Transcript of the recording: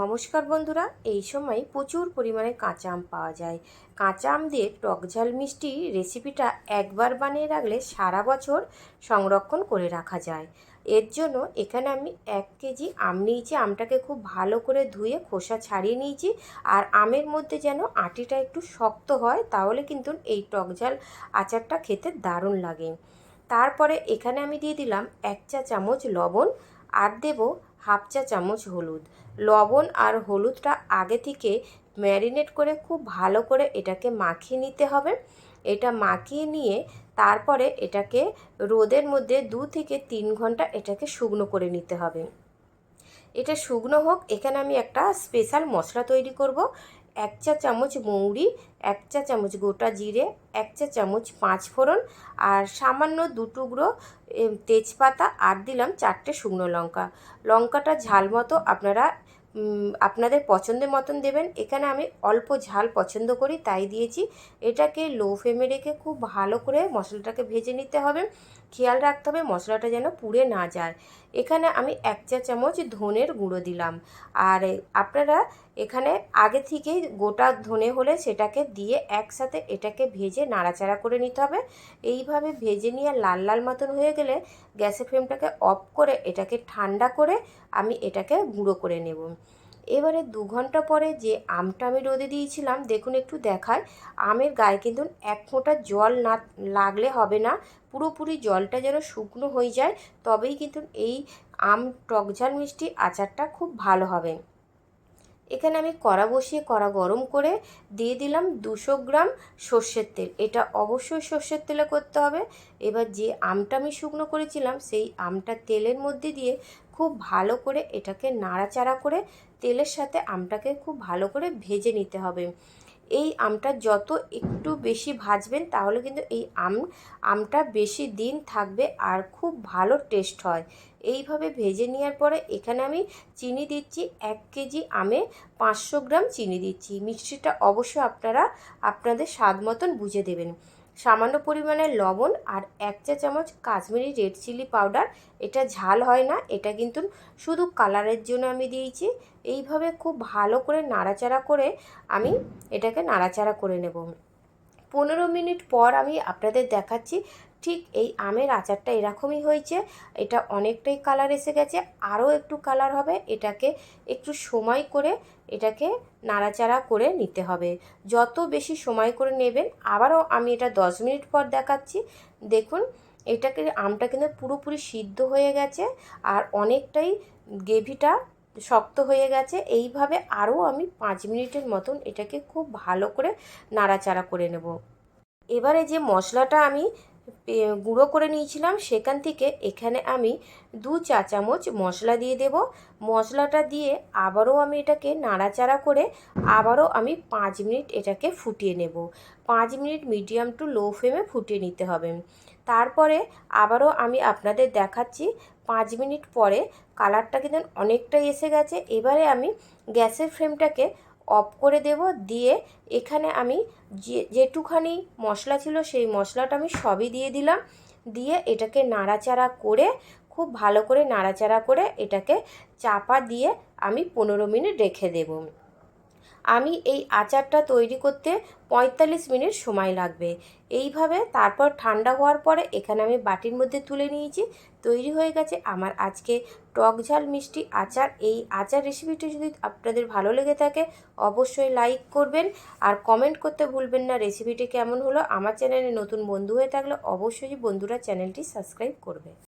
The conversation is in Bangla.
নমস্কার বন্ধুরা, এই সময় প্রচুর পরিমাণে কাঁচা আম পাওয়া যায়। কাঁচা আম দিয়ে টকঝাল মিষ্টি রেসিপিটা একবার বানিয়ে রাখলে সারা বছর সংরক্ষণ করে রাখা যায়। এর জন্য এখানে আমি 1 কেজি আম নিয়েছি। আমটাকে খুব ভালো করে ধুয়ে খোসা ছাড়িয়ে নিয়েছি। আর আমের মধ্যে যেন আটিটা একটু শক্ত হয়, তাহলে কিন্তু এই টকঝাল আচারটা খেতে দারুণ লাগে। তারপরে এখানে আমি দিয়ে দিলাম 1 চা চামচ লবণ আর দেব হাফ চা চামচ হলুদ। লবণ আর হলুদটা আগে থেকে ম্যারিনেট করে খুব ভালো করে এটাকে মাখিয়ে নিতে হবে। এটা মাখিয়ে নিয়ে তারপরে এটাকে রোদের মধ্যে 2 থেকে 3 ঘন্টা এটাকে শুকনো করে নিতে হবে। এটা শুকনো হোক, এখানে আমি একটা স্পেশাল মশলা তৈরি করব। 1 চা চামচ মৌরি, 1 চা চামচ গোটা জিরে, 1 চা চামচ 5 ফোড়ন আর সামান্য 2 টুকরো তেজপাতা আর দিলাম 4টে শুকনো লঙ্কা। লঙ্কাটা ঝাল মতো আপনারা আপনাদের পছন্দের মতন দেবেন। এখানে আমি অল্প ঝাল পছন্দ করি তাই দিয়েছি। এটাকে লো ফ্লেমে রেখে খুব ভালো করে মশলাটাকে ভেজে নিতে হবে। খেয়াল রাখতে হবে মশলাটা যেন পুড়ে না যায়। এখানে আমি 1 চা চামচ ধনের গুঁড়ো দিলাম। আর আপনারা এখানে আগে থেকেই গোটা ধনে হলে সেটাকে দিয়ে একসাথে এটাকে ভেজে নাড়াচাড়া করে নিতে হবে। এইভাবে ভেজে নিয়ে লাল লাল মতন হয়ে গেলে গ্যাসের ফ্লেমটাকে অফ করে এটাকে ঠান্ডা করে আমি এটাকে গুঁড়ো করে নেব। এবারে 2 ঘন্টা পরে যে আমটা আমি রোদে দিয়েছিলাম, দেখুন একটু দেখায়, আমের গায়ে কিন্তু 1 ফোঁটা জল না লাগলে হবে না। পুরোপুরি জলটা যেন শুকনো হয়ে যায়, তবেই কিন্তু এই আম টকঝাল মিষ্টি আচারটা খুব ভালো হবে। এখানে আমি কড়া বসিয়ে কড়া গরম করে দিয়ে দিলাম 200 গ্রাম সর্ষের তেল। এটা অবশ্যই সর্ষের তেলে করতে হবে। এবার যে আমটা আমি শুকনো করেছিলাম সেই আমটা তেলের মধ্যে দিয়ে খুব ভালো করে এটাকে নাড়াচাড়া করে তেলের সাথে আমটাকে খুব ভালো করে ভেজে নিতে হবে। এই আমটা যত একটু বেশি ভাজবেন তাহলে কিন্তু এই আমটা বেশি দিন থাকবে আর খুব ভালো টেস্ট হয়। এইভাবে ভেজে নেওয়ার পরে এখানে আমি চিনি দিচ্ছি। 1 কেজি আমে 500 গ্রাম চিনি দিচ্ছি। মিষ্টিটা অবশ্যই আপনারা আপনাদের স্বাদ মতন বুঝে দেবেন। সামান্য পরিমাণে লবণ আর 1 চা চামচ কাশ্মীরি রেড চিলি পাউডার। এটা ঝাল হয় না, এটা কিন্তু শুধু কালারের জন্য আমি দিয়েছি। এইভাবে খুব ভালো করে নাড়াচাড়া করে আমি এটাকে নাড়াচাড়া করে নেব। 15 মিনিট পর আমি আপনাদের দেখাচ্ছি। ঠিক এই আমের আচারটা এরকমই হয়েছে। এটা অনেকটাই কালার এসে গেছে, আরও একটু কালার হবে। এটাকে একটু সময় করে এটাকে নাড়াচাড়া করে নিতে হবে। যত বেশি সময় করে নেবেন, আবারও আমি এটা 10 মিনিট পর দেখাচ্ছি। দেখুন এটাকে আমটা কিন্তু পুরোপুরি সিদ্ধ হয়ে গেছে আর অনেকটাই গ্রেভিটা শক্ত হয়ে গেছে। এইভাবে আরও আমি 5 মিনিটের মতন এটাকে খুব ভালো করে নাড়াচাড়া করে নেব। এবারে যে মশলাটা আমি গুঁড়ো করে নিয়েছিলাম সেখান থেকে এখানে আমি 2 চা চামচ মশলা দিয়ে দেব। মশলাটা দিয়ে আবারও আমি এটাকে নাড়াচাড়া করে আবারও আমি 5 মিনিট এটাকে ফুটিয়ে নেব। 5 মিনিট মিডিয়াম টু লো ফ্লেমে ফুটিয়ে নিতে হবে। তারপরে আবারও আমি আপনাদের দেখাচ্ছি 5 মিনিট পরে কালারটা কিন্তু অনেকটাই এসে গেছে। এবারে আমি গ্যাসের ফ্লেমটাকে অফ করে দেব। দিয়ে এখানে আমি যেটুখানি মশলা ছিল সেই মশলাটা আমি সবই দিয়ে দিলাম। দিয়ে এটাকে নাড়াচাড়া করে খুব ভালো করে নাড়াচাড়া করে এটাকে চাপা দিয়ে আমি 15 মিনিট রেখে দেব। আমি এই আচারটা তৈরি করতে 45 মিনিট সময় লাগবে। এইভাবে তারপর ঠান্ডা হওয়ার পরে এখানে আমি বাটির মধ্যে তুলে নিয়েছি। তৈরি হয়ে গেছে আমার আজকে টকঝাল মিষ্টি আচার। এই আচার রেসিপিটি যদি আপনাদের ভালো লেগে থাকে অবশ্যই লাইক করবেন আর কমেন্ট করতে ভুলবেন না রেসিপিটি কেমন হলো। আমার চ্যানেলে নতুন বন্ধু হয়ে থাকলে অবশ্যই বন্ধুরা চ্যানেলটি সাবস্ক্রাইব করবে।